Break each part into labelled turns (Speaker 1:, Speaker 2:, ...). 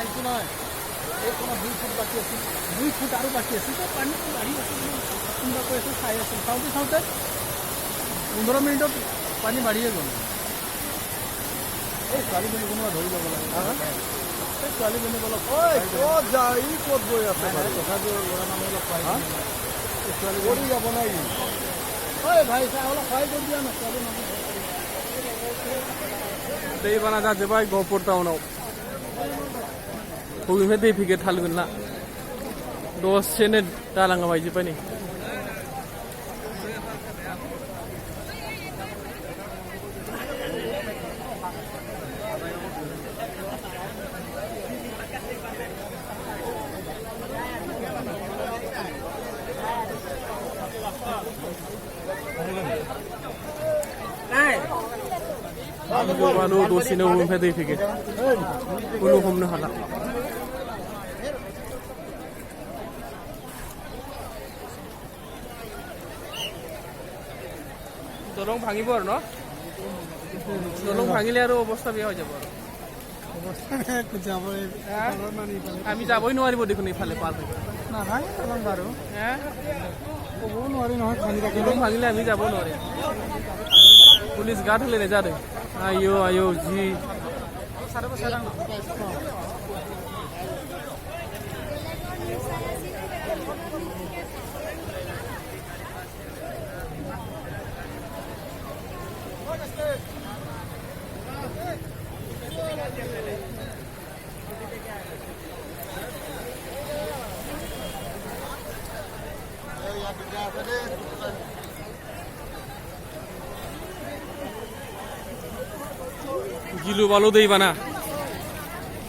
Speaker 1: একটু নয় এই কোনো 2 ফুট বাকি আছে 2 ফুট আরও বাকি আছে তো পানী বাঢ়ি আছে কোনোবা কৈ আছে চাই আছে চাওঁতে চাওঁতে 15 মিনিটত পানী বাঢ়িয়ে গ'ল এই ছোৱালীজনী কোনোবা ধৰি যাব লাগে এই ছোৱালীজনী অলপ ক'ত যায় ই ক'ত গৈ আছে তথাপিও ল'ৰা মানুহ অলপ পাই ছোৱালী কৰি যাব নাই ঐ ভাই চাই অলপ সহায় কৰি দিয়া না ছোৱালী মানুহ दैबाना जाजोब्बाय गहपुर टाउनाव बबेनिफ्राय दै फैगोन थाल गैला दसेनो दालाङा बायजोब्बाय नै baru dosin umum pada fikir, ulu humna hala. Tolong bhangi bor no? Tolong bhangi le aru obostha biya hoy jabo. আমি যাবই নোৱাৰিব দেখোন ইফালে পাৰ হৈ না ভাই তলং বাৰো ক'ব নোৱাৰি নহয় ভাঙিলে আমি যাব নোৱাৰিম পুলিচ গাৰ্ড হলে নেজানে আয়ো আয়ো জি Gilu balu दैबाना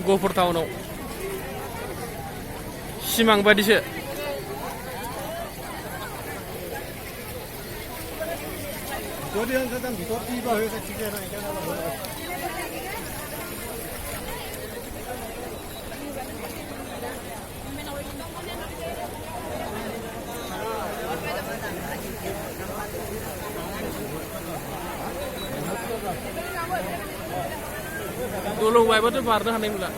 Speaker 1: गहपुर टाउनाव सिमां बादिसो যদি অন্তত ভিতৰত কি বা হৈছে ঠিক নাই Dulu wifi itu baru dah nih mula.